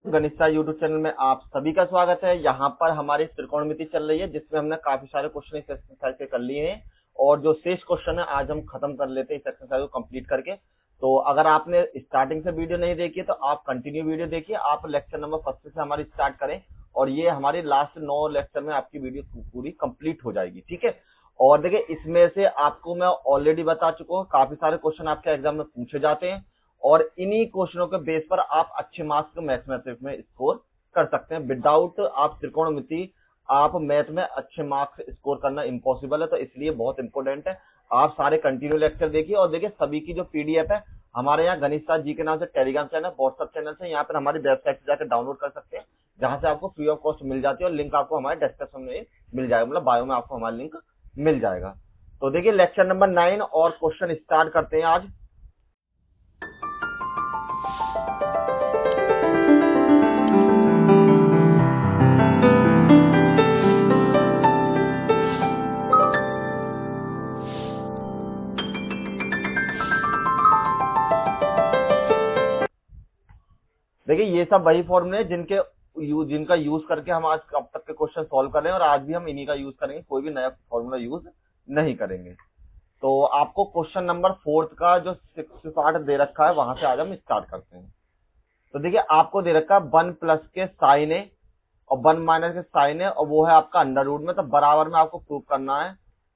गणित YouTube channel में आप सभी का स्वागत है। यहाँ पर हमारी त्रिकोणमिति चल रही है जिसमें हमने काफी सारे क्वेश्चन इस एक्सरसाइज से कर लिए हैं और जो शेष क्वेश्चन है आज हम खत्म कर लेते हैं इस एक्सरसाइज को कंप्लीट करके। तो अगर आपने स्टार्टिंग से वीडियो नहीं देखी है तो आप कंटिन्यू वीडियो देखिए, आप लेक्चर नंबर फर्स्ट से हमारी स्टार्ट करें और ये हमारी लास्ट 9 लेक्चर में आपकी वीडियो पूरी कंप्लीट हो जाएगी। ठीक है, और देखिए इसमें से आपको मैं ऑलरेडी बता चुका हूँ काफी सारे क्वेश्चन आपके एग्जाम में पूछे जाते हैं और इन्हीं क्वेश्चनों के बेस पर आप अच्छे मार्क्स मैथमेटिक्स में स्कोर कर सकते हैं। विदाउट आप त्रिकोणमिति आप मैथ में अच्छे मार्क्स स्कोर करना इम्पॉसिबल है, तो इसलिए बहुत इंपॉर्टेंट है आप सारे कंटिन्यू लेक्चर देखिए। और देखिए सभी की जो पीडीएफ है हमारे यहाँ गणित जी के नाम से टेलीग्राम चैनल, व्हाट्सएप चैनल से यहाँ पर हमारी वेबसाइट से जाकर डाउनलोड कर सकते हैं, जहां से आपको फ्री ऑफ कॉस्ट मिल जाती है और लिंक आपको हमारे डिस्क्रिप्शन में मिल जाएगा, मतलब बायो में आपको हमारा लिंक मिल जाएगा। तो देखिए लेक्चर नंबर 9 और क्वेश्चन स्टार्ट करते हैं आज। देखिए ये सब वही फॉर्मूले जिनका यूज करके हम आज अब तक के क्वेश्चन सॉल्व कर रहे हैं और आज भी हम इन्हीं का यूज करेंगे, कोई भी नया फॉर्मूला यूज नहीं करेंगे। तो आपको क्वेश्चन नंबर 4 का जो 6 पार्ट दे रखा है वहां से आज हम स्टार्ट करते हैं। तो देखिए आपको दे रखा है 1 प्लस के साइन ए और 1 माइनस के साइन ए और वो है आपका अंडर रूट में, तो बराबर में आपको प्रूव करना है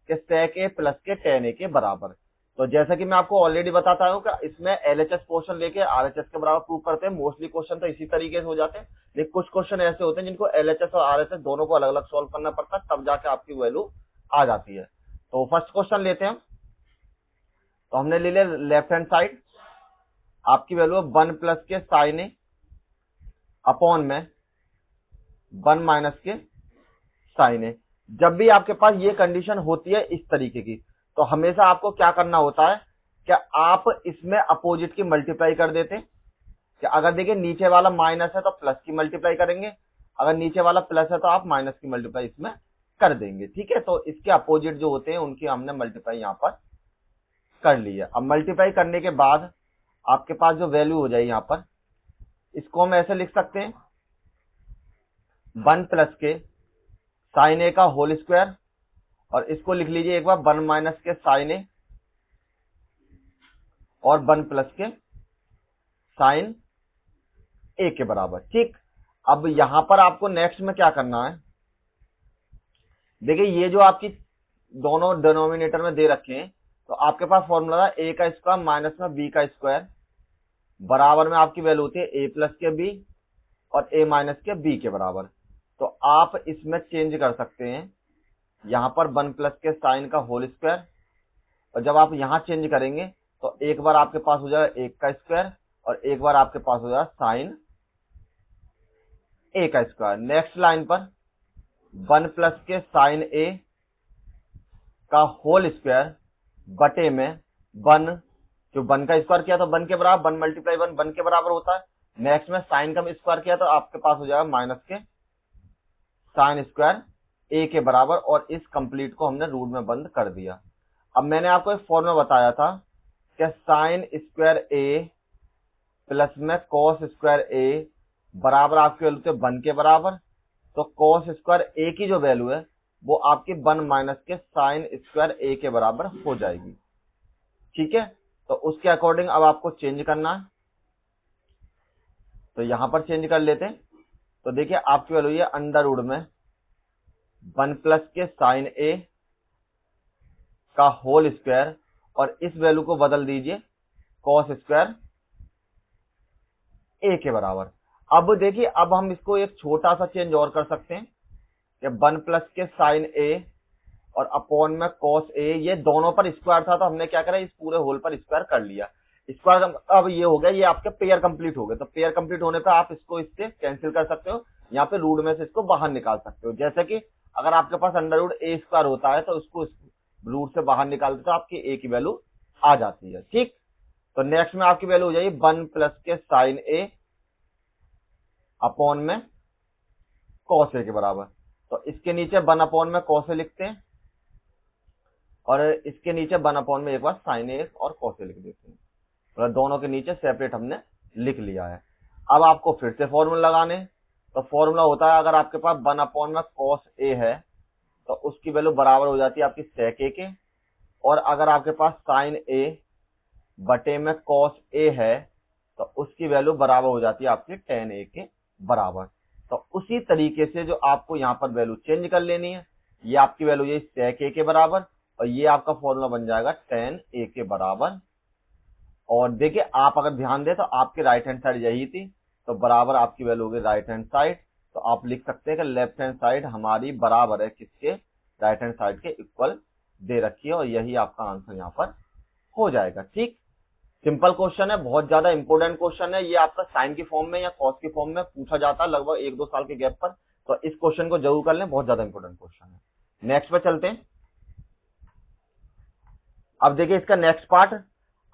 कि sec a प्लस के tan a के बराबर। तो जैसा कि मैं आपको ऑलरेडी बताता हूँ कि इसमें एलएचएस पोर्शन लेके आरएचएस के बराबर प्रूव करते हैं। मोस्टली क्वेश्चन तो इसी तरीके से हो जाते हैं, लेकिन कुछ क्वेश्चन ऐसे होते हैं जिनको एलएचएस और आरएचएस दोनों को अलग अलग सॉल्व करना पड़ता है, तब जाके आपकी वैल्यू आ जाती है। तो फर्स्ट क्वेश्चन लेते हैं। तो हमने ले लिया लेफ्ट हैंड साइड, आपकी वैल्यू है 1 प्लस के साइन ए अपॉन में 1 माइनस के साइन ए। जब भी आपके पास ये कंडीशन होती है इस तरीके की, तो हमेशा आपको क्या करना होता है कि आप इसमें अपोजिट की मल्टीप्लाई कर देते हैं। कि अगर देखिए नीचे वाला माइनस है तो प्लस की मल्टीप्लाई करेंगे, अगर नीचे वाला प्लस है तो आप माइनस की मल्टीप्लाई इसमें कर देंगे। ठीक है, तो इसके अपोजिट जो होते हैं उनकी हमने मल्टीप्लाई यहां पर कर ली है। अब मल्टीप्लाई करने के बाद आपके पास जो वैल्यू हो जाएगी यहां पर, इसको हम ऐसे लिख सकते हैं 1 प्लस के साइन ए का होल स्क्वायर, और इसको लिख लीजिए एक बार 1 माइनस के साइन ए और 1 प्लस के साइन ए के बराबर। ठीक, अब यहां पर आपको नेक्स्ट में क्या करना है, देखिए ये जो आपकी दोनों डिनोमिनेटर में दे रखे हैं, तो आपके पास फॉर्मूला है ए का स्क्वायर माइनस में बी का स्क्वायर बराबर में आपकी वैल्यू होती है ए प्लस के बी और ए माइनस के बी के बराबर। तो आप इसमें चेंज कर सकते हैं, यहां पर 1 प्लस के साइन का होल स्क्वायर, और जब आप यहां चेंज करेंगे तो एक बार आपके पास हो जाएगा 1 का स्क्वायर और एक बार आपके पास हो जाएगा साइन ए का स्क्वायर। नेक्स्ट लाइन पर 1 प्लस के साइन ए का होल स्क्वायर बटे में 1, जो 1 का स्क्वायर किया तो 1 के बराबर, 1 मल्टीप्लाई 1 1 के बराबर होता है। नेक्स्ट में साइन का स्क्वायर किया तो आपके पास हो जाएगा माइनस के साइन स्क्वायर ए के बराबर, और इस कंप्लीट को हमने रूट में बंद कर दिया। अब मैंने आपको एक फॉर्मूला बताया था कि साइन स्क्वायर ए प्लस में कॉस स्क्वायर ए बराबर आपकी वैल्यू थे 1 के बराबर, तो कॉस स्क्वायर ए की जो वैल्यू है वो आपकी 1 माइनस के साइन स्क्वायर ए के बराबर हो जाएगी। ठीक है, तो उसके अकॉर्डिंग अब आपको चेंज करना है, तो यहां पर चेंज कर लेते हैं। तो देखिए आपकी वैल्यू ये अंडर रूट में 1 प्लस के साइन ए का होल स्क्वायर, और इस वैल्यू को बदल दीजिए कॉस स्क्वायर ए के बराबर। अब देखिए अब हम इसको एक छोटा सा चेंज और कर सकते हैं कि 1 प्लस के साइन ए और अपॉन में कॉस ए, ये दोनों पर स्क्वायर था तो हमने क्या करा, इस पूरे होल पर स्क्वायर कर लिया। स्क्वायर अब ये हो गया, ये आपके पेयर कंप्लीट हो गए। तो पेयर कंप्लीट होने पर आप इसको इससे कैंसिल कर सकते हो, यहाँ पे रूट में से इसको बाहर निकाल सकते हो। जैसे कि अगर आपके पास अंडर रूट ए स्क्वायर होता है तो उसको रूट से बाहर निकालते तो आपकी ए की वैल्यू आ जाती है। ठीक, तो नेक्स्ट में आपकी वैल्यू हो जाएगी 1 प्लस के साइन ए अपॉन में कॉस ए के बराबर। तो इसके नीचे 1 अपॉन में कॉस ए लिखते हैं और इसके नीचे 1 अपॉन में एक बार साइन ए और कॉस ए लिख देते हैं, मतलब दोनों के नीचे सेपरेट हमने लिख लिया है। अब आपको फिर से फॉर्मूला लगाने, तो फॉर्मूला होता है, अगर आपके पास 1 में कॉस ए है तो उसकी वैल्यू बराबर हो जाती है आपकी सेक ए के, और अगर आपके पास साइन ए बटे में कॉस ए है तो उसकी वैल्यू बराबर हो जाती है आपकी टेन ए के बराबर। तो उसी तरीके से जो आपको यहाँ पर वैल्यू चेंज कर लेनी है, ये आपकी वैल्यू ये सेक ए के बराबर, और ये आपका फॉर्मूला बन जाएगा टेन ए के बराबर। और देखिए आप अगर ध्यान दें तो आपके राइट हैंड साइड यही थी, तो बराबर आपकी वैल्यू होगी राइट हैंड साइड। तो आप लिख सकते हैं कि लेफ्ट हैंड साइड हमारी बराबर है किसके, राइट हैंड साइड के इक्वल दे रखी है, और यही आपका आंसर यहाँ पर हो जाएगा। ठीक, सिंपल क्वेश्चन है, बहुत ज्यादा इंपॉर्टेंट क्वेश्चन है। ये आपका साइन की फॉर्म में या कॉस की फॉर्म में पूछा जाता है लगभग 1-2 साल के गैप पर, तो इस क्वेश्चन को जरूर कर लें, बहुत ज्यादा इंपॉर्टेंट क्वेश्चन है। नेक्स्ट पे चलते हैं। अब देखिए इसका नेक्स्ट पार्ट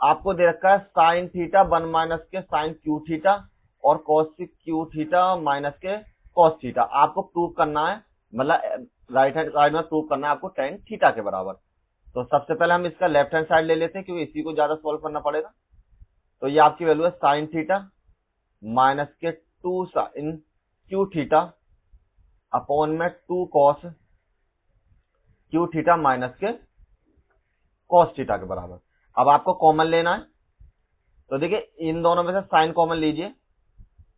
आपको दे रखा है साइन थीटा 1 माइनस के साइन क्यू थीटा और कॉस क्यू थीटा माइनस के कॉस थीटा। आपको प्रूव करना है, मतलब राइट हैंड साइड में प्रूव करना है आपको टेन थीटा के बराबर। तो सबसे पहले हम इसका लेफ्ट हैंड साइड ले लेते हैं क्योंकि इसी को ज्यादा सॉल्व करना पड़ेगा। तो ये आपकी वैल्यू है साइन थीटा माइनस के 2 साइन क्यू थीटा अपॉन में 2 कॉस क्यू थीटा माइनस के कॉस थीटा के बराबर। अब आपको कॉमन लेना है, तो देखिए इन दोनों में से साइन कॉमन लीजिए।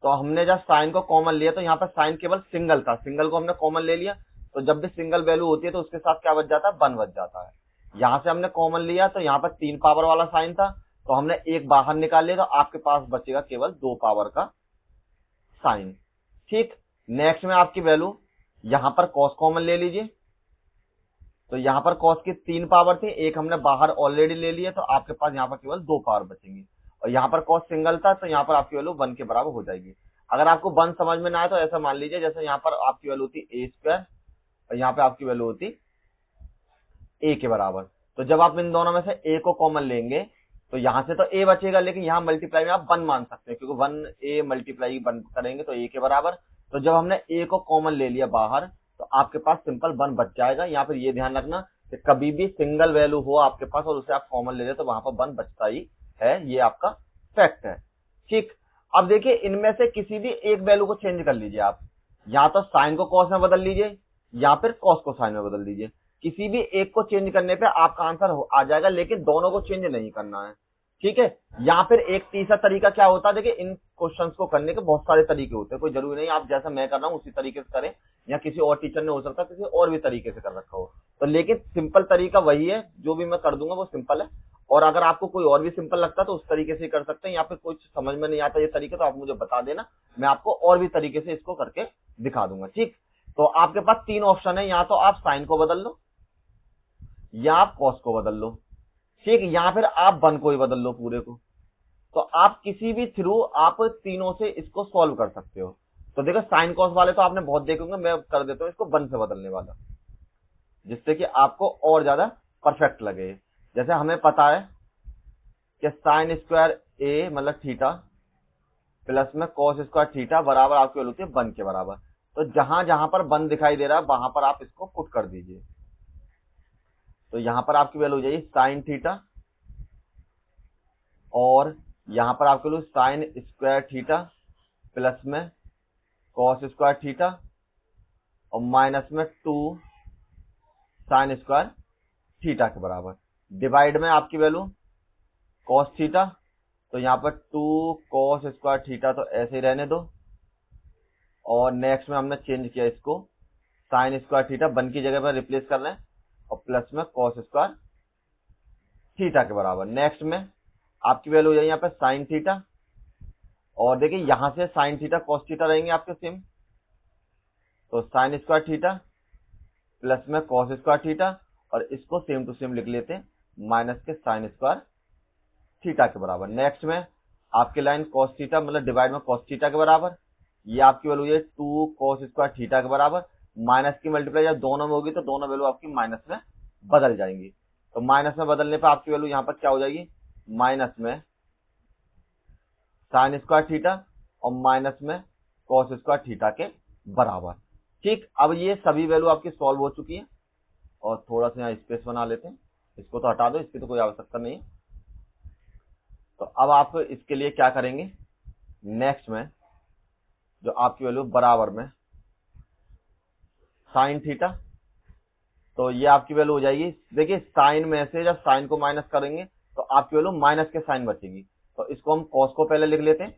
तो हमने जब साइन को कॉमन लिया तो यहाँ पर साइन केवल सिंगल था, सिंगल को हमने कॉमन ले लिया, तो जब भी सिंगल वैल्यू होती है तो उसके साथ क्या बच जाता है, 1 बच जाता है। यहाँ से हमने कॉमन लिया तो यहाँ पर 3 पावर वाला साइन था, तो हमने एक बाहर निकाल लिया, तो आपके पास बचेगा केवल 2 पावर का साइन। ठीक, नेक्स्ट में आपकी वैल्यू यहाँ पर कॉस कॉमन ले लीजिए, तो यहाँ पर कॉस की 3 पावर थी, एक हमने बाहर ऑलरेडी ले लिया, तो आपके पास यहाँ पर केवल 2 पावर बचेंगी। और यहाँ पर कॉस सिंगल था तो यहाँ पर आपकी वैल्यू 1 के बराबर हो जाएगी। अगर आपको 1 समझ में ना आए तो ऐसा मान लीजिए जैसे यहाँ पर आपकी वैल्यू होती ए स्क्वायर और यहाँ पे आपकी वैल्यू होती ए के बराबर। तो जब आप इन दोनों में से ए को कॉमन लेंगे तो यहाँ से तो ए बचेगा, लेकिन यहाँ मल्टीप्लाई में आप 1 मान सकते हैं क्योंकि 1 ए मल्टीप्लाई 1 करेंगे तो ए के बराबर। तो जब हमने ए को कॉमन ले लिया बाहर तो आपके पास सिंपल 1 बच जाएगा। यहाँ पर ये ध्यान रखना कि कभी भी सिंगल वैल्यू हो आपके पास और उसे आप कॉमन ले लें तो वहां पर 1 बचता ही है, ये आपका फैक्ट है। ठीक, अब देखिए इनमें से किसी भी एक वैल्यू को चेंज कर लीजिए आप, या तो साइन को कॉस में बदल लीजिए या फिर कॉस को साइन में बदल दीजिए। किसी भी एक को चेंज करने पे आपका आंसर आ जाएगा, लेकिन दोनों को चेंज नहीं करना है। ठीक है, या फिर एक तीसरा तरीका क्या होता है, देखिए इन क्वेश्चंस को करने के बहुत सारे तरीके होते हैं, कोई जरूरी नहीं आप जैसा मैं कर रहा हूं उसी तरीके से करें, या किसी और टीचर ने हो सकता है किसी और भी तरीके से कर रखा हो। तो लेकिन सिंपल तरीका वही है, जो भी मैं कर दूंगा वो सिंपल है। और अगर आपको कोई और भी सिंपल लगता है तो उस तरीके से कर सकते हैं, या फिर कुछ समझ में नहीं आता ये तरीके तो आप मुझे बता देना, मैं आपको और भी तरीके से इसको करके दिखा दूंगा। ठीक, तो आपके पास 3 ऑप्शन है, या तो आप साइन को बदल लो, या आप कॉस को बदल लो, ठीक, या फिर आप 1 को ही बदल लो पूरे को। तो आप किसी भी थ्रू आप तीनों से इसको सॉल्व कर सकते हो। तो देखो साइन कॉस वाले तो आपने बहुत देखे होंगे, मैं कर देता हूं इसको 1 से बदलने वाला, जिससे कि आपको और ज्यादा परफेक्ट लगे। जैसे हमें पता है कि साइन स्क्वायर ए मतलब थीटा प्लस में कॉस स्क्वायर थीटा बराबर आपकी वैल्यू होती है 1 के बराबर। तो जहां जहां पर 1 दिखाई दे रहा है वहां पर आप इसको पुट कर दीजिए। तो यहां पर आपकी वैल्यू हो जाएगी साइन थीटा, और यहां पर आपके लिए साइन स्क्वायर थीटा प्लस में कॉस स्क्वायर थीटा और माइनस में 2 साइन स्क्वायर थीटा के बराबर। डिवाइड में आपकी वैल्यू कॉस थीटा, तो यहां पर 2 कॉस स्क्वायर थीटा तो ऐसे ही रहने दो, और नेक्स्ट में हमने चेंज किया इसको साइन स्क्वायर थीटा 1 की जगह पर रिप्लेस कर रहे हैं, और प्लस में कॉस स्क्वायर थीटा के बराबर। नेक्स्ट में आपकी वैल्यू हो जाएगी यहाँ पे साइन थीटा, और देखिए यहां से साइन थीटा कॉस थीटा रहेंगे आपके सेम, तो साइन स्क्वायर थीटा प्लस में कॉस स्क्वायर थीटा, और इसको सेम टू सेम लिख लेते हैं माइनस के साइन स्क्वायर थीटा के बराबर। नेक्स्ट में आपकी लाइन कॉस थीटा मतलब डिवाइड में कॉस थीटा के बराबर, ये आपकी वैल्यू है 2 कॉस स्क्वायर थीटा के बराबर। माइनस की मल्टीप्लाई जब दोनों में होगी तो दोनों वैल्यू आपकी माइनस में बदल जाएंगी। तो माइनस में बदलने पर आपकी वैल्यू यहाँ पर क्या हो जाएगी, माइनस में साइन स्क्वायर थीटा और माइनस में कॉस स्क्वायर थीटा के बराबर। ठीक, अब ये सभी वैल्यू आपकी सॉल्व हो चुकी है, और थोड़ा सा यहाँ स्पेस बना लेते हैं, इसको तो हटा दो, इसकी तो कोई आवश्यकता नहीं है। तो अब आप इसके लिए क्या करेंगे, नेक्स्ट में जो आपकी वैल्यू बराबर में साइन थीटा। तो ये आपकी वैल्यू हो जाएगी, देखिए साइन में से जब साइन को माइनस करेंगे तो आपकी वैल्यू माइनस के साइन बचेगी। तो इसको हम कॉस को पहले लिख लेते हैं,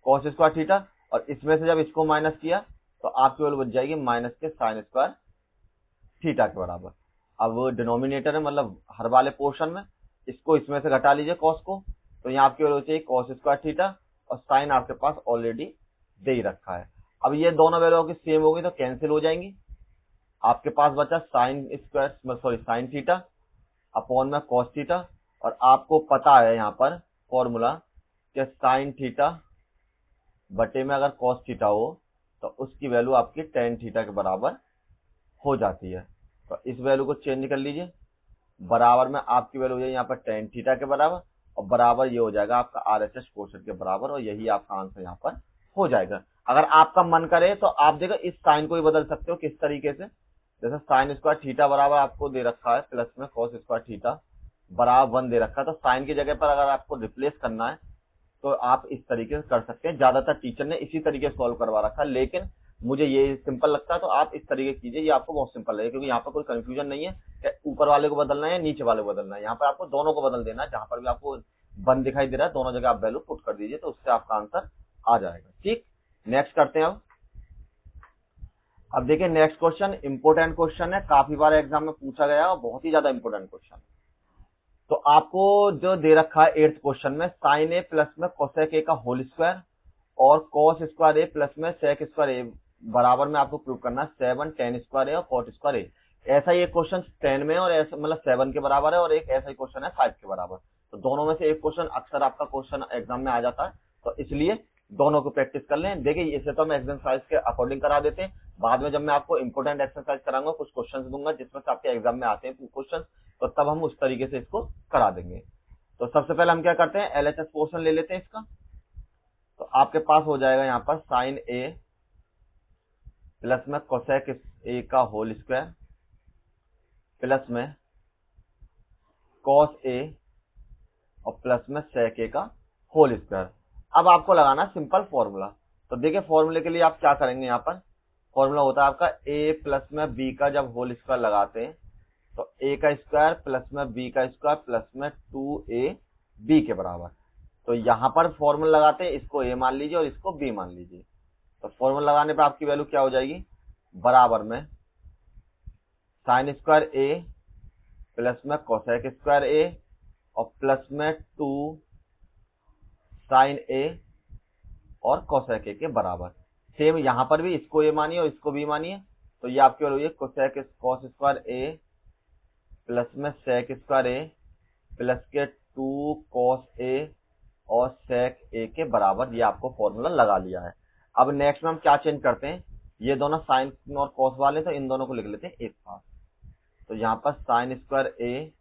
कॉस स्क्वायर थीटा, और इसमें से जब इसको माइनस किया तो आपकी वैल्यू बच जाएगी माइनस के साइन स्क्वायर थीटा के बराबर। अब डिनोमिनेटर है मतलब हर वाले पोर्शन में, इसको इसमें से घटा लीजिए कॉस को, तो यहाँ आपकी वैल्यू चाहिए कॉस स्क्वायर थीटा, और साइन आपके पास ऑलरेडी दे ही रखा है। अब ये दोनों वैल्यू की सेम हो गई तो कैंसिल हो जाएंगी। आपके पास बचा साइन थीटा अपॉन में कॉस थीटा, और आपको पता है यहाँ पर फॉर्मूला कि साइन थीटा बटे में अगर कॉस थीटा हो तो उसकी वैल्यू आपकी टेन थीटा के बराबर हो जाती है। तो इस वैल्यू को चेंज कर लीजिए, बराबर में आपकी वैल्यू हो जाएगी यहाँ पर टेन थीटा के बराबर, और बराबर ये हो जाएगा आपका आरएचएस कोशेंट के बराबर, और यही आपका आंसर यहाँ पर हो जाएगा। अगर आपका मन करे तो आप देखो इस साइन को भी बदल सकते हो, किस तरीके से, जैसे साइन स्क्वायर थीटा बराबर आपको दे रखा है प्लस में कॉस स्क्वायर थीटा बराबर 1 दे रखा है, तो साइन की जगह पर अगर आपको रिप्लेस करना है तो आप इस तरीके से कर सकते हैं। ज्यादातर टीचर ने इसी तरीके से सॉल्व करवा रखा है, लेकिन मुझे ये सिंपल लगता है तो आप इस तरीके कीजिए, ये आपको बहुत सिंपल लगेगा, क्योंकि यहाँ पर कोई कंफ्यूजन नहीं है कि ऊपर वाले को बदलना है या नीचे वाले को बदलना है। यहाँ पर आपको दोनों को बदल देना है, जहां पर भी आपको 1 दिखाई दे रहा है दोनों जगह आप वैल्यू पुट कर दीजिए, तो उससे आपका आंसर आ जाएगा। ठीक, नेक्स्ट करते हैं। अब देखिए नेक्स्ट क्वेश्चन इंपोर्टेंट क्वेश्चन है, काफी बार एग्जाम में पूछा गया और बहुत ही ज्यादा इंपोर्टेंट क्वेश्चन। तो आपको जो दे रखा है 8th क्वेश्चन में साइन ए प्लस में कोसेक ए का होल स्क्वायर और कॉस स्क्वायर ए प्लस में सेक स्क्वायर ए बराबर में आपको प्रूव करना है 7 टेन स्क्वायर ए और कॉट स्क्वायर ए। ऐसा ही एक क्वेश्चन 10 में और ऐसा मतलब 7 के बराबर है, और एक ऐसा ही क्वेश्चन है 5 के बराबर। तो दोनों में से एक क्वेश्चन अक्सर आपका क्वेश्चन एग्जाम में आ जाता है, तो इसलिए दोनों को प्रैक्टिस कर लें। देखिए इसे तो हम एक्सरसाइज के अकॉर्डिंग करा देते हैं, बाद में जब मैं आपको इंपोर्टेंट एक्सरसाइज कराऊंगा कुछ क्वेश्चन दूंगा जिसमें से आपके एग्जाम में आते हैं क्वेश्चन, तो तब हम उस तरीके से इसको करा देंगे। तो सबसे पहले हम क्या करते हैं, एलएचएस पोर्शन ले लेते हैं इसका। तो आपके पास हो जाएगा यहाँ पर साइन ए प्लस में कोसेक ए का होल स्क्वायर प्लस में कॉस ए और प्लस में सेक ए का होल स्क्वायर। अब आपको लगाना सिंपल फॉर्मूला। तो देखिए फॉर्मूले के लिए आप क्या करेंगे, यहाँ पर फॉर्मूला होता है आपका ए प्लस में बी का जब होल स्क्वायर लगाते हैं तो ए का स्क्वायर प्लस में बी का स्क्वायर प्लस में 2a बी के बराबर। तो यहां पर फॉर्मूला लगाते हैं, इसको ए मान लीजिए और इसको बी मान लीजिए। तो फॉर्मूला लगाने पर आपकी वैल्यू क्या हो जाएगी, बराबर में साइन स्क्वायर ए प्लस में कोसेक स्क्वायर ए और प्लस में 2 साइन ए और कोसेक ए के बराबर। सेम यहां पर भी इसको ए मानिए और इसको बी मानिए, तो ये आपकी वैल्यू कोसेक कॉस स्क्वायर ए प्लस में सेक स्क्वायर ए प्लस के 2 कॉस ए और सेक ए के बराबर। ये आपको फॉर्मूला लगा लिया है। अब नेक्स्ट में हम क्या चेंज करते हैं, ये दोनों साइन और कॉस वाले तो इन दोनों को लिख लेते हैं एक साथ। तो यहाँ पर साइन स्क्वायर ए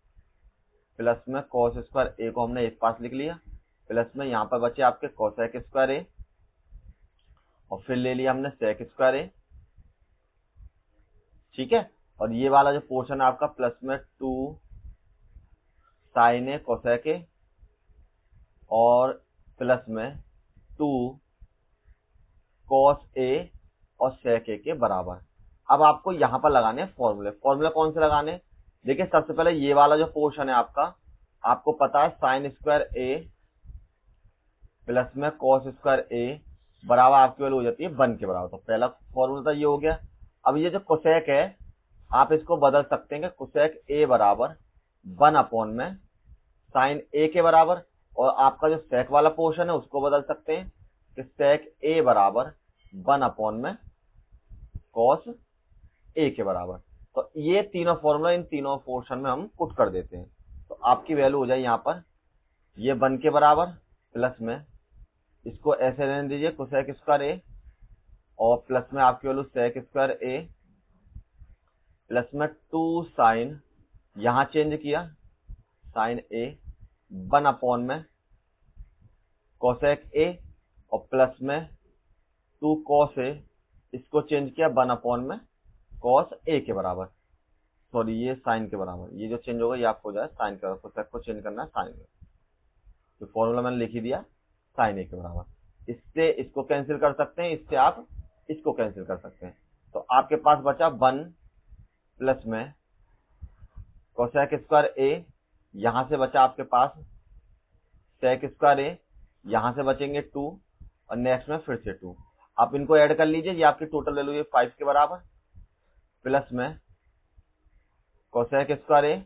प्लस में कॉस स्क्वायर ए को हमने एक पास लिख लिया, प्लस में यहाँ पर बचे आपके कोसेक स्क्वायर ए और फिर ले लिया हमने सेक स्क्वायर ए। ठीक है, और ये वाला जो पोर्शन है आपका प्लस में 2 साइन ए कोसेक ए और प्लस में 2 कॉस ए और सेक ए के बराबर। अब आपको यहां पर लगाने हैं फॉर्मूले। फॉर्मूला कौन से लगाने, देखिए सबसे पहले ये वाला जो पोर्शन है आपका, आपको पता है साइन स्क्वायर ए प्लस में कॉस स्क्वायर ए बराबर आपकी वैल्यू हो जाती है 1 के बराबर। तो पहला फॉर्मूला तो ये हो गया। अब ये जो कोसेक है आप इसको बदल सकते हैं कि कोसेक ए बराबर 1 अपॉन में साइन ए के बराबर, और आपका जो सेक वाला पोर्शन है उसको बदल सकते हैं कि सेक ए बराबर 1 अपॉन में कॉस ए के बराबर। तो ये तीनों फॉर्मूला इन तीनों पोर्शन में हम पुट कर देते हैं, तो आपकी वैल्यू हो जाए यहाँ पर ये 1 के बराबर प्लस में इसको ऐसे रहने दीजिए कोसेक स्क्वायर ए और प्लस में आपकी वैल्यू सेक स्क्वायर ए प्लस में 2 साइन, यहां चेंज किया साइन ए 1 अपॉन में कोसेक ए और प्लस में 2 कॉस ए, इसको चेंज किया 1 अपॉन में कॉस ए के बराबर, सॉरी ये साइन के बराबर। ये जो चेंज होगा ये आपको हो जाए साइन के बराबर, कोसेक को चेंज करना है साइन में, तो फॉर्मूला मैंने लिख ही दिया साइन ए के बराबर। इससे इसको कैंसिल कर सकते हैं, इससे आप इसको कैंसिल कर सकते हैं। तो आपके पास बचा 1 प्लस में कोसेक स्क्वायर ए, यहां से बचा आपके पास सेक स्क्वायर ए, यहां से बचेंगे 2 और नेक्स्ट में फिर से 2। आप इनको ऐड कर लीजिए, ये आपकी टोटल वैल्यू है 5 के बराबर, प्लस में कोसेक स्क्वायर ए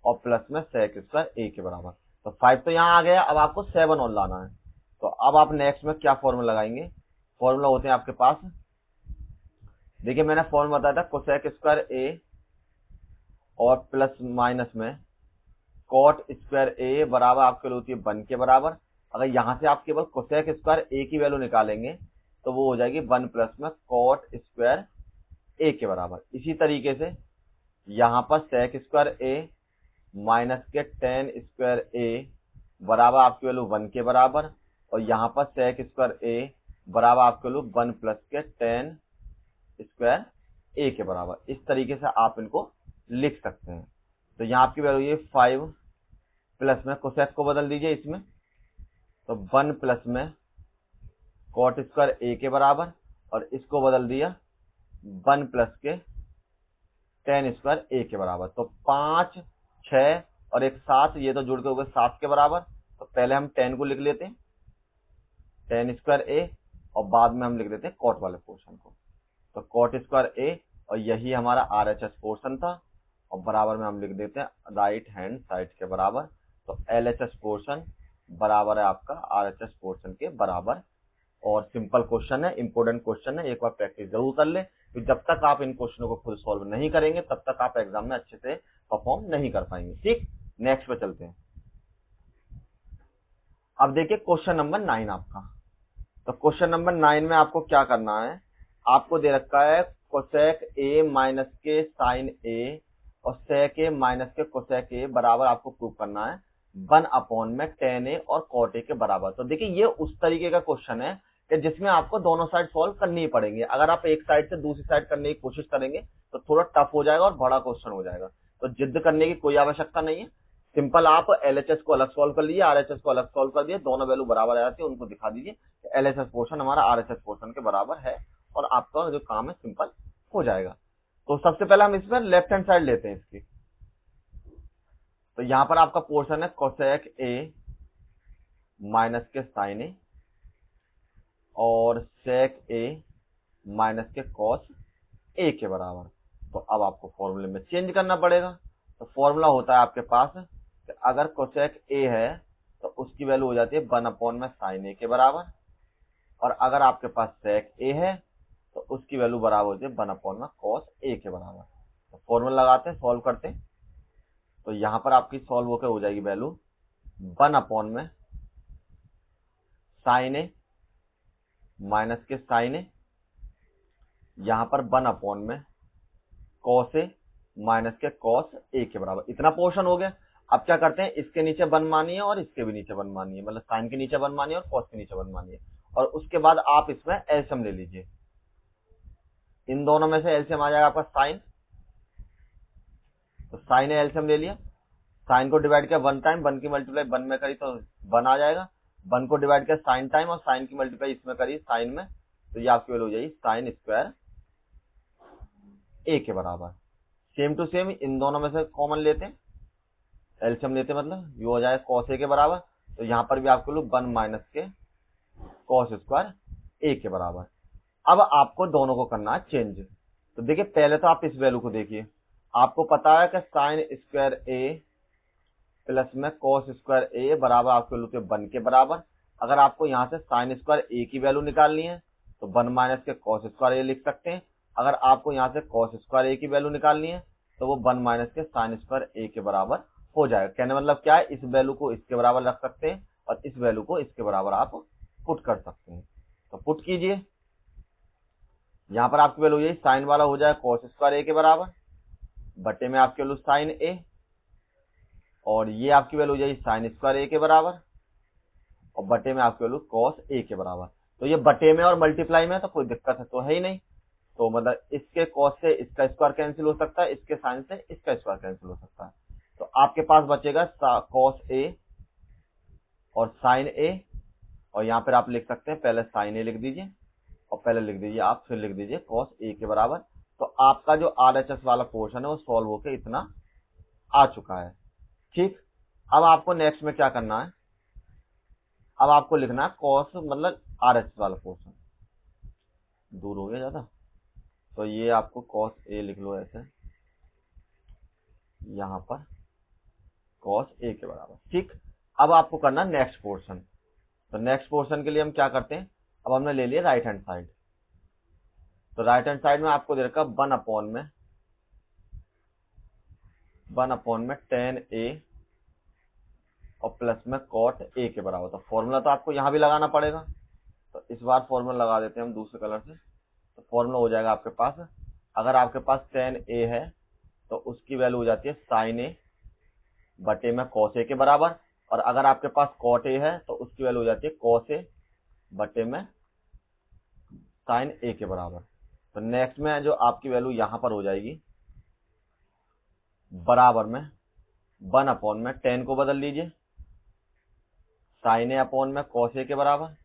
और प्लस में सेक स्क्वायर ए के बराबर। तो 5 तो यहाँ आ गया, अब आपको 7 और लाना है। तो अब आप नेक्स्ट में क्या फॉर्मूला लगाएंगे? फॉर्मूला होते हैं आपके पास, देखिए मैंने फॉर्मूला बताया था कोसेक स्क्वायर ए और प्लस माइनस में कॉट स्क्वायर ए बराबर आपके लिए होती है 1 के बराबर। अगर यहां से आप केवल कोसेक स्क्वायर ए की वैल्यू निकालेंगे तो वो हो जाएगी 1 प्लस में कॉट स्क्वायर ए के बराबर। इसी तरीके से यहां पर सेक स्क्वायर ए माइनस के टेन स्क्वायर ए बराबर आपकी वैल्यू 1 के बराबर, और यहाँ पर सेक स्क्वायर ए बराबर आपके वैल्यू 1 प्लस के टेन स्क्वायर ए के बराबर। इस तरीके से आप इनको लिख सकते हैं। तो यहाँ आपकी वैल्यू ये 5 प्लस में कोसेक को बदल दीजिए इसमें, तो 1 प्लस में कॉट स्क्वायर ए के बराबर, और इसको बदल दिया 1 प्लस के टेन स्क्वायर ए के बराबर। तो 5, 6 और एक 7, ये तो जुड़ के हो गए 7 के बराबर। तो पहले हम 10 को लिख लेते हैं, टेन स्क्वायर ए, और बाद में हम लिख देते हैं कॉट वाले पोर्शन को। तो कॉट स्क्वायर ए, और यही हमारा आरएचएस पोर्शन था, और बराबर में हम लिख देते हैं राइट हैंड साइड के बराबर। तो एलएचएस पोर्शन बराबर है आपका आरएचएस पोर्शन के बराबर। और सिंपल क्वेश्चन है, इंपॉर्टेंट क्वेश्चन है, एक बार प्रैक्टिस जरूर कर ले। तो जब तक आप इन क्वेश्चनों को खुद सॉल्व नहीं करेंगे तब तक आप एग्जाम में अच्छे से परफॉर्म नहीं कर पाएंगे। ठीक, नेक्स्ट पे चलते हैं। अब देखिए क्वेश्चन नंबर 9 आपका। तो क्वेश्चन नंबर 9 में आपको क्या करना है, आपको दे रखा है कोसेक ए माइनस के साइन ए और सेक ए माइनस के कोसेक ए बराबर आपको प्रूव करना है 1 अपॉन में टेन ए और कॉट ए के बराबर। तो देखिए ये उस तरीके का क्वेश्चन है कि जिसमें आपको दोनों साइड सॉल्व करनी ही पड़ेंगी। अगर आप एक साइड से दूसरी साइड करने की कोशिश करेंगे तो थोड़ा टफ हो जाएगा और बड़ा क्वेश्चन हो जाएगा। तो जिद करने की कोई आवश्यकता नहीं है, सिंपल आप एलएचएस को अलग सॉल्व कर लीजिए, आरएचएस को अलग सॉल्व कर दिए, दोनों वैल्यू बराबर आ जाती है, उनको दिखा दीजिए। एलएचएस पोर्शन हमारा आरएचएस पोर्शन के बराबर है और आपका जो काम है सिंपल हो जाएगा। तो सबसे पहले हम इसमें लेफ्ट हैंड साइड लेते हैं इसकी। तो यहां पर आपका पोर्शन है कोसेक ए माइनस के साइन ए और सेक ए माइनस के कॉस ए के बराबर। तो अब आपको फॉर्मूले में चेंज करना पड़ेगा। तो फॉर्मूला होता है आपके पास कि अगर कोसेक ए है तो उसकी वैल्यू हो जाती है 1 अपॉन में साइन ए के बराबर, और अगर आपके पास सेक ए है तो उसकी वैल्यू बराबर होती है 1 अपॉन में कॉस ए के बराबर। तो फॉर्मूला लगाते हैं, सॉल्व करते हैं। तो यहां पर आपकी सॉल्व होकर हो जाएगी वैल्यू 1 अपॉन में साइन ए माइनस के साइन ए, यहां पर 1 अपॉन में कॉस ए माइनस के कॉस ए के बराबर। इतना पोर्शन हो गया। अब क्या करते हैं, इसके नीचे 1 मानिए और इसके भी नीचे 1 मानिए, मतलब साइन के नीचे 1 मानिए और कॉस के नीचे 1 मानिए, और उसके बाद आप इसमें एलसीएम ले लीजिए। इन दोनों में से एलसीएम आ जाएगा आपका साइन, तो साइन ए एलसीएम ले लिया। साइन को डिवाइड किया 1 टाइम, 1 की मल्टीप्लाई 1 में करी तो 1 आ जाएगा। 1 को डिवाइड किया साइन टाइम और साइन की मल्टीप्लाई इसमें करी साइन में, तो ये आपकी वैल्यू हो जाएगी साइन स्क्वायर ए के बराबर। सेम टू सेम इन दोनों में से कॉमन लेते हैं, एलसीएम लेते हैं, मतलब ये हो जाएगा कॉस ए के बराबर। तो यहां पर भी आपको लोग 1 माइनस के कॉस स्क्वायर ए के बराबर। अब आपको दोनों को करना है चेंज। तो देखिए पहले तो आप इस वैल्यू को देखिए, आपको पता है कि साइन स्क्वायर ए प्लस में कॉस स्क्वायर ए बराबर आपके वैल्यू के 1 के बराबर। अगर आपको यहां से साइन स्क्वायर ए की वैल्यू निकालनी है तो 1 माइनस के कॉस स्क्वायर ए लिख सकते हैं। अगर आपको यहां से कॉस स्क्वायर ए की वैल्यू निकालनी है तो वो 1 माइनस के साइन स्क्वायर ए के बराबर हो जाएगा। कहने मतलब क्या है, इस वैल्यू को इसके बराबर रख सकते हैं और इस वैल्यू को इसके बराबर आप पुट कर सकते हैं। तो पुट कीजिए, यहां पर आपकी वैल्यू यही साइन वाला हो जाए कॉस स्क्वायर ए के बराबर, बटे में आपकी वैल्यू साइन ए, और ये आपकी वैल्यू हो जाएगी साइन स्क्वायर ए के बराबर, और बटे में आपकी वैल्यू कॉस ए के बराबर। तो ये बटे में और मल्टीप्लाई में तो कोई दिक्कत है तो है ही नहीं। तो मतलब इसके कॉस से इसका स्क्वायर कैंसिल हो सकता है, इसके साइन से इसका स्क्वायर कैंसिल हो सकता है। तो आपके पास बचेगा कॉस ए और साइन ए, और यहाँ पर आप लिख सकते हैं पहले साइन ए लिख दीजिए और पहले लिख दीजिए आप, फिर लिख दीजिए कॉस ए के बराबर। तो आपका जो RHS वाला पोर्शन है वो सॉल्व होके इतना आ चुका है। ठीक, अब आपको नेक्स्ट में क्या करना है, अब आपको लिखना है कॉस मतलब RHS वाला पोर्शन, दूर हो गया ज्यादा, तो ये आपको कॉस ए लिख लो ऐसे यहां पर कॉस ए के बराबर। ठीक, अब आपको करना नेक्स्ट पोर्शन। तो नेक्स्ट पोर्शन के लिए हम क्या करते हैं, अब हमने ले लिया राइट हैंड साइड। तो राइट हैंड साइड में आपको दे रखा 1/10 tan a और प्लस में कॉट ए के बराबर। तो फॉर्मूला तो आपको यहां भी लगाना पड़ेगा, तो इस बार फॉर्मूला लगा देते हैं हम दूसरे कलर से। तो फॉर्मूला हो जाएगा आपके पास, अगर आपके पास tan a है तो उसकी वैल्यू हो जाती है साइन ए बटे में कॉस ए के बराबर, और अगर आपके पास कॉट ए है तो उसकी वैल्यू हो जाती है कॉस ए बटे में साइन ए के बराबर। तो नेक्स्ट में जो आपकी वैल्यू यहां पर हो जाएगी बराबर में 1/10 को बदल लीजिए साइन ए अपॉन में कॉस ए के बराबर,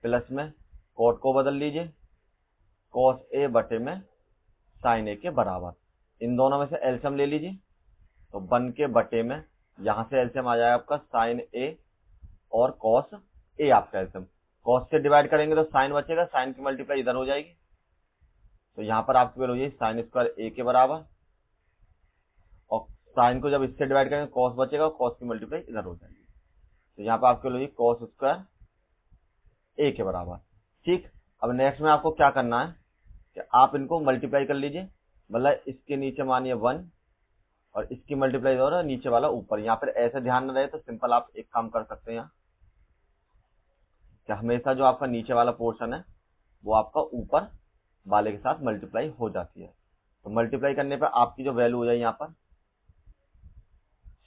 प्लस में कॉट को बदल लीजिए कॉस ए बटे में साइन ए के बराबर। इन दोनों में से एलसीएम ले लीजिए, तो 1 के बटे में यहां से एलसीएम आ जाएगा आपका साइन ए और कॉस ए आपका एलसीएम। कॉस से डिवाइड करेंगे तो साइन बचेगा, साइन की मल्टीप्लाई इधर हो जाएगी, तो यहां पर आपकी वैल्यू हो जाएगी साइन स्क्वायर ए के बराबर, और साइन को जब इससे डिवाइड करेंगे कॉस बचेगा, कॉस की मल्टीप्लाई इधर हो जाएगी, तो यहाँ पर आपकी वैल्यू कॉस स्क्वायर ए के बराबर। ठीक, अब नेक्स्ट में आपको क्या करना है कि आप इनको मल्टीप्लाई कर लीजिए, मतलब इसके नीचे मानिए 1 और इसकी मल्टीप्लाई हो रहा है नीचे वाला ऊपर। यहाँ पर ऐसे ध्यान न रहे तो सिंपल आप एक काम कर सकते हैं, यहाँ कि हमेशा जो आपका नीचे वाला पोर्शन है वो आपका ऊपर वाले के साथ मल्टीप्लाई हो जाती है। तो मल्टीप्लाई करने पर आपकी जो वैल्यू हो जाए यहाँ पर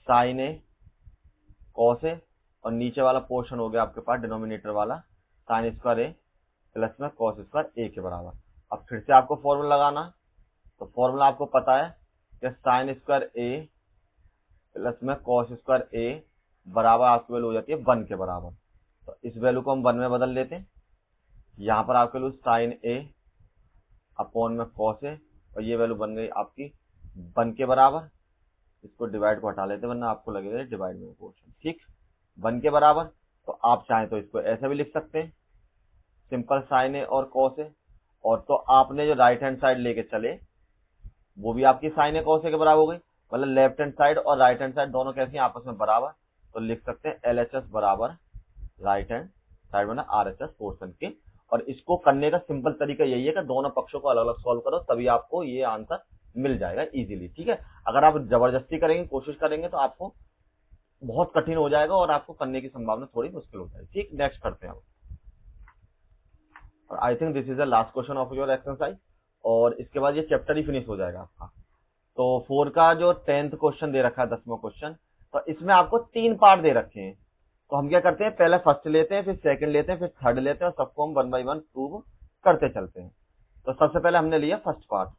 साइन ए कॉस ए, और नीचे वाला पोर्शन हो गया आपके पास डिनोमिनेटर वाला साइन स्क्वायर ए प्लस में कॉस स्क्वायर ए के बराबर। अब फिर से आपको फॉर्मूला लगाना है, तो फॉर्मूला आपको पता है कि साइन स्क्वायर ए प्लस में कॉस स्क्वायर ए बराबर आपकी वैल्यू हो जाती है 1 के बराबर। तो इस वैल्यू को हम 1 में बदल लेते हैं, यहाँ पर आपकी वैल्यू साइन ए अपॉन में कॉस ए, और ये वैल्यू बन गई आपकी 1 के बराबर। इसको डिवाइड को हटा लेते हैं वरना आपको लगेगा डिवाइड में पोर्शन। ठीक, 1 के बराबर। तो आप चाहें तो इसको ऐसे भी लिख सकते हैं सिंपल साइन ए और कॉस ए, और तो आपने जो राइट हैंड साइड लेके चले वो भी आपकी साइन ए कॉस ए के बराबर हो गई, मतलब लेफ्ट हैंड साइड और राइट हैंड साइड दोनों कैसी हैं आपस में बराबर। तो लिख सकते हैं LHS बराबर राइट हैंड साइड में RHS पोर्शन के। और इसको करने का सिंपल तरीका यही है कि दोनों पक्षों को अलग अलग सॉल्व करो, तभी आपको ये आंसर मिल जाएगा इजीली। ठीक है, अगर आप जबरदस्ती करेंगे कोशिश करेंगे तो आपको बहुत कठिन हो जाएगा और आपको करने की संभावना थोड़ी मुश्किल हो जाएगी। ठीक, नेक्स्ट करते हैं। और I think this is the last question of your exercise, और इसके बाद ये चैप्टर ही फिनिश हो जाएगा आपका। तो 4 का जो 10th क्वेश्चन दे रखा है 10वां क्वेश्चन, तो इसमें आपको 3 पार्ट दे रखे हैं। तो हम क्या करते हैं, पहले फर्स्ट लेते हैं, फिर सेकंड लेते हैं, फिर थर्ड लेते हैं, और सबको हम 1 बाय 1 प्रूव करते चलते हैं। तो सबसे पहले हमने लिया फर्स्ट पार्ट,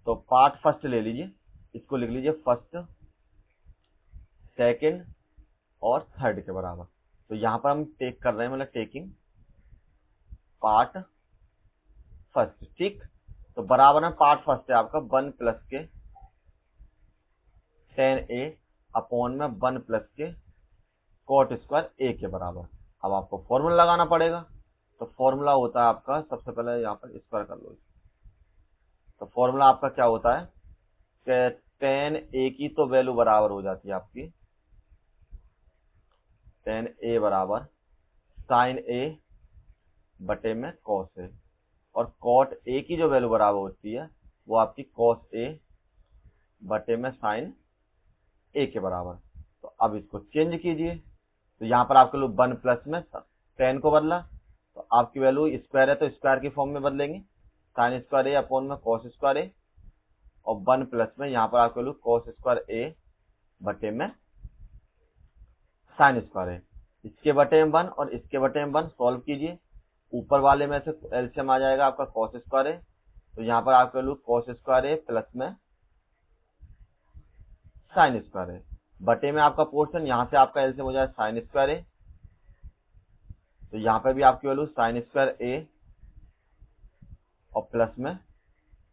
तो पार्ट फर्स्ट ले लीजिए, इसको लिख लीजिए फर्स्ट सेकंड और थर्ड के बराबर। तो यहां पर हम टेक कर रहे हैं, मतलब टेकिंग पार्ट फर्स्ट। ठीक, तो बराबर में पार्ट फर्स्ट है आपका 1 प्लस के tan a अपॉन में 1 प्लस के कॉट स्क्वायर ए के बराबर। अब आपको फॉर्मूला लगाना पड़ेगा, तो फॉर्मूला होता है आपका, सबसे पहले यहाँ पर स्क्वायर कर लो। तो फॉर्मूला आपका क्या होता है कि tan a की तो वैल्यू बराबर हो जाती है आपकी tan a बराबर साइन a बटे में कॉस ए, और कॉट ए की जो वैल्यू बराबर होती है वो आपकी कॉस ए बटे में साइन ए के बराबर। तो अब इसको चेंज कीजिए, तो यहाँ पर आपके लोग 1 प्लस में tan को बदला, तो आपकी वैल्यू स्क्वायर है तो स्क्वायर की फॉर्म में बदलेंगे साइन स्क्वायर ए अपॉन में कॉस स्क्वायर ए, और 1 प्लस में यहाँ पर आपके लोग कॉस स्क्वायर ए बटे में साइन स्क्वायर ए, इसके बटे में 1 और इसके बटे में 1 सॉल्व कीजिए। ऊपर वाले में से एलसीएम आ जाएगा आपका कॉस स्क्वायर ए, तो यहाँ पर आपके लोग कॉस स्क्वायर ए प्लस में साइन स्क्वायर ए, बटे में आपका पोर्शन यहाँ से आपका एलसीएम हो जाएगा साइन स्क्वायर ए तो यहाँ पे भी आपकी वैल्यू साइन स्क्वायर ए और प्लस में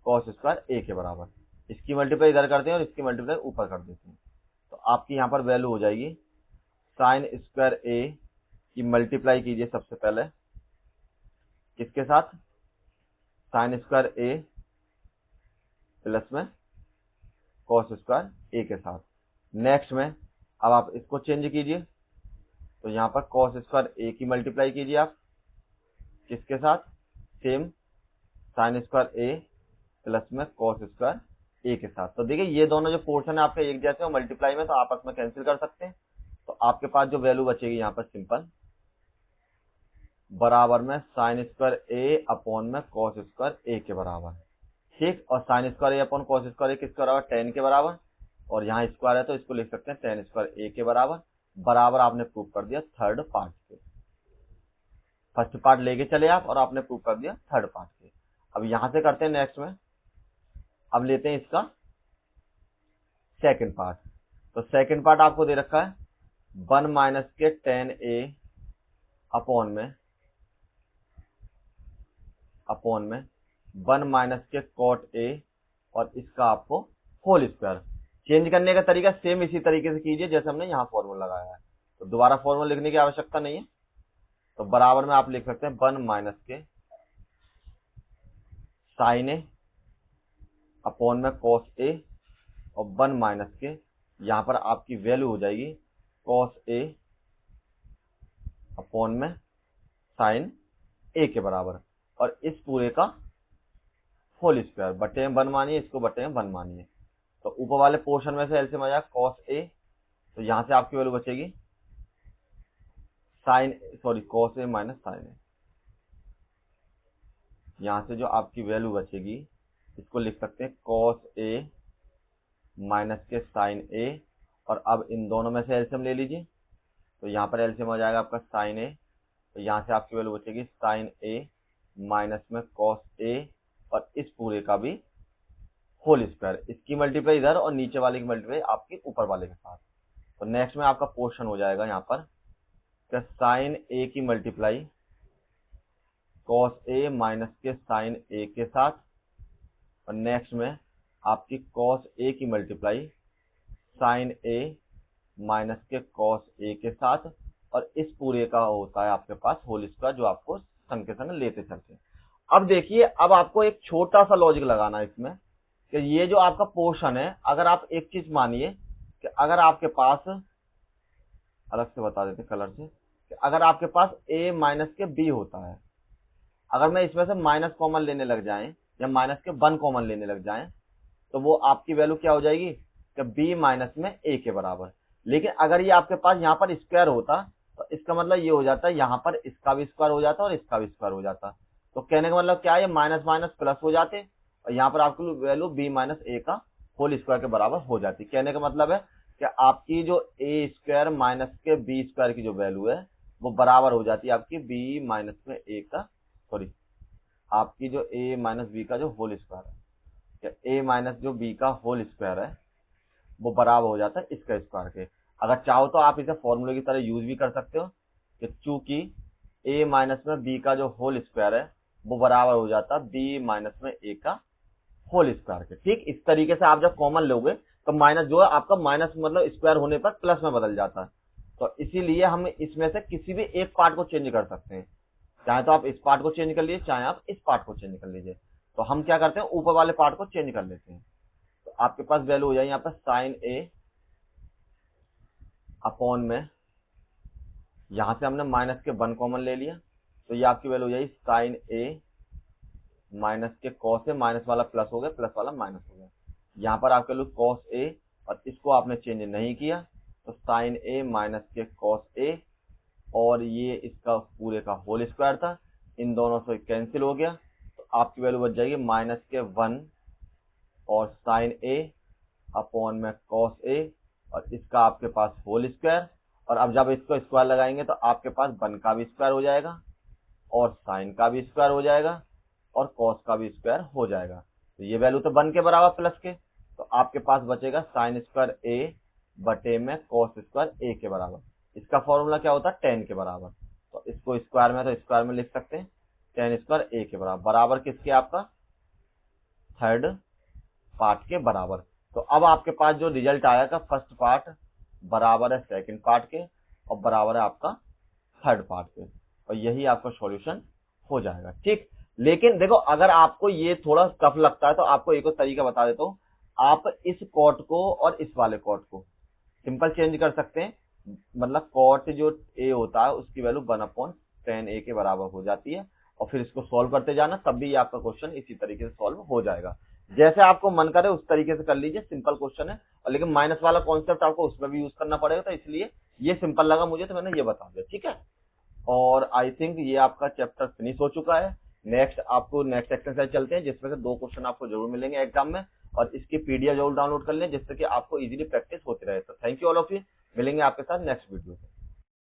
कॉस स्क्वायर ए के बराबर। इसकी मल्टीप्लाई इधर करते हैं और इसकी मल्टीप्लाई ऊपर कर देते हैं। तो आपकी यहाँ पर वैल्यू हो जाएगी साइन स्क्वायर ए की मल्टीप्लाई कीजिए सबसे पहले किसके साथ, साइन स्क्वायर ए प्लस में कॉस स्क्वायर ए के साथ। नेक्स्ट में अब आप इसको चेंज कीजिए, तो यहाँ पर कॉस स्क्वायर ए की मल्टीप्लाई कीजिए आप किसके साथ, सेम साइन स्क्वायर ए प्लस में कॉस स्क्वायर ए के साथ। तो देखिए ये दोनों जो पोर्शन है आपके एक जैसे हो मल्टीप्लाई में, तो आपस में कैंसिल कर सकते हैं। तो आपके पास जो वैल्यू बचेगी यहाँ पर सिंपल बराबर में साइन स्क्वायर ए अपॉन में कॉस स्क्वायर ए के बराबर, ठीक। और साइन स्क्वायर ए अपॉन कॉस स्क्वायर ए किसके बराबर, टेन के बराबर। और यहाँ स्क्वायर है तो इसको लिख सकते हैं टेन स्क्वायर ए के बराबर। बराबर आपने प्रूव कर दिया थर्ड पार्ट के, फर्स्ट पार्ट लेके चले आप और आपने प्रूव कर दिया थर्ड पार्ट के। अब यहां से करते हैं नेक्स्ट में, अब लेते हैं इसका सेकंड पार्ट। तो सेकंड पार्ट आपको दे रखा है 1 माइनस के टेन ए अपॉन में 1 माइनस के कॉट ए और इसका आपको होल स्क्वायर। चेंज करने का तरीका सेम इसी तरीके से कीजिए जैसे हमने यहाँ फॉर्मूला लगाया है, तो दोबारा फॉर्मूला लिखने की आवश्यकता नहीं है। तो बराबर में आप लिख सकते हैं 1 माइनस के साइन ए अपॉन में कॉस ए और 1 माइनस के यहाँ पर आपकी वैल्यू हो जाएगी कॉस ए अपॉन में साइन ए के बराबर। और इस पूरे का होल स्क्वायर, बटे में 1 मानिए, इसको बटे में 1 मानिए। तो ऊपर वाले पोर्शन में से एलसीएम आ जाएगा कॉस ए, तो यहां से आपकी वैल्यू बचेगी कॉस ए माइनस साइन ए। यहां से जो आपकी वैल्यू बचेगी इसको लिख सकते हैं कॉस ए माइनस के साइन ए। और अब इन दोनों में से एलसीएम ले लीजिए, तो यहाँ पर एलसीएम आ जाएगा आपका साइन ए, तो यहाँ से आपकी वैल्यू बचेगी साइन ए माइनस में कॉस ए और इस पूरे का भी होल स्क्वायर। इसकी मल्टीप्लाई इधर और नीचे वाले की मल्टीप्लाई आपके ऊपर वाले के साथ। तो नेक्स्ट में आपका पोर्शन हो जाएगा यहाँ पर साइन ए की मल्टीप्लाई कॉस ए माइनस के साइन ए के साथ, और नेक्स्ट में आपकी कॉस ए की मल्टीप्लाई साइन ए माइनस के कॉस ए के साथ, और इस पूरे का होता है आपके पास होल स्क्वायर जो आपको संग के संग लेते चलते। अब देखिए, अब आपको एक छोटा सा लॉजिक लगाना है इसमें कि ये जो आपका पोर्शन है, अगर आप एक चीज मानिए कि अगर आपके पास, अलग से बता देते कलर से, कि अगर आपके पास a माइनस के b होता है, अगर मैं इसमें से माइनस कॉमन लेने लग जाए या माइनस के 1 कॉमन लेने लग जाए, तो वो आपकी वैल्यू क्या हो जाएगी कि b माइनस में a के बराबर। लेकिन अगर ये आपके पास यहाँ पर स्क्वायर होता तो इसका मतलब ये हो जाता है यहाँ पर इसका भी स्क्वायर हो जाता और इसका भी स्क्वायर हो जाता। तो कहने का मतलब क्या है, माइनस माइनस प्लस हो जाते और यहाँ पर आपकी वैल्यू b माइनस a का होल स्क्वायर के बराबर हो जाती। कहने का मतलब है कि आपकी जो a स्क्वायर माइनस के b स्क्वायर की जो वैल्यू है वो बराबर हो जाती है आपकी b माइनस में a का, आपकी जो a माइनस b का जो होल स्क्वायर है, a माइनस जो b का होल स्क्वायर है वो बराबर हो जाता है इसका स्क्वायर के। अगर चाहो तो आप इसे फॉर्मूले की तरह यूज भी कर सकते हो कि चूंकि a माइनस में b का जो होल स्क्वायर है वो बराबर हो जाता है b माइनस में a का होल स्क्वायर के। ठीक इस तरीके से आप जब कॉमन लोगे तो माइनस जो है आपका माइनस मतलब स्क्वायर होने पर प्लस में बदल जाता है। तो इसीलिए हम इसमें से किसी भी एक पार्ट को चेंज कर सकते हैं, चाहे तो आप इस पार्ट को चेंज कर लीजिए, चाहे आप इस पार्ट को चेंज कर लीजिए। तो हम क्या करते हैं, ऊपर वाले पार्ट को चेंज कर लेते हैं। तो आपके पास वैल्यू हो जाएगी यहाँ पर साइन ए अपॉन में, यहां से हमने माइनस के 1 कॉमन ले लिया, तो ये आपकी वैल्यू हो जाएगी साइन ए माइनस के कॉस ए, माइनस वाला प्लस हो गया, प्लस वाला माइनस हो गया। यहाँ पर आपके लोग कॉस ए और इसको आपने चेंज नहीं किया, तो साइन ए माइनस के कॉस ए और ये इसका पूरे का होल स्क्वायर था, इन दोनों से कैंसिल हो गया। तो आपकी वैल्यू बच जाएगी माइनस के 1 और साइन ए अपॉन में कॉस ए और इसका आपके पास होल स्क्वायर। और अब जब इसको स्क्वायर लगाएंगे तो आपके पास 1 का भी स्क्वायर हो जाएगा और साइन का भी स्क्वायर हो जाएगा और कॉस का भी स्क्वायर हो जाएगा। तो ये वैल्यू तो 1 के बराबर प्लस के, तो आपके पास बचेगा साइन स्क्वायर ए बटे में कॉस स्क्वायर ए के बराबर। इसका फॉर्मूला क्या होता है, 10 के बराबर। तो इसको स्क्वायर में तो स्क्वायर में लिख सकते हैं, tan स्क्वायर a के बराबर, बराबर किसके, आपका थर्ड पार्ट के बराबर। तो अब आपके पास जो रिजल्ट आया था फर्स्ट पार्ट बराबर है सेकंड पार्ट के और बराबर है आपका थर्ड पार्ट के, और यही आपका सॉल्यूशन हो जाएगा। ठीक, लेकिन देखो अगर आपको ये थोड़ा टफ लगता है तो आपको एक और तरीका बता देता हूँ, आप इस कॉट को और इस वाले कॉट को सिंपल चेंज कर सकते हैं, मतलब कॉट जो a होता है उसकी वैल्यू 1/tan a के बराबर हो जाती है, और फिर इसको सॉल्व करते जाना, तब भी आपका क्वेश्चन इसी तरीके से सॉल्व हो जाएगा। जैसे आपको मन करे उस तरीके से कर लीजिए, सिंपल क्वेश्चन है, और लेकिन माइनस वाला कॉन्सेप्ट आपको उसमें भी यूज करना पड़ेगा, तो इसलिए ये सिंपल लगा मुझे तो मैंने ये बता दिया। ठीक है, और आई थिंक ये आपका चैप्टर फिनिश हो चुका है। नेक्स्ट आपको नेक्स्ट एक्सरसाइज चलते हैं, जिसमें से 2 क्वेश्चन आपको जरूर मिलेंगे एग्जाम में, और इसकी पीडीएफ जरूर डाउनलोड कर लें जिससे कि आपको इजीली प्रैक्टिस होती रहे। तो thank you all of you, मिलेंगे आपके साथ नेक्स्ट वीडियो में।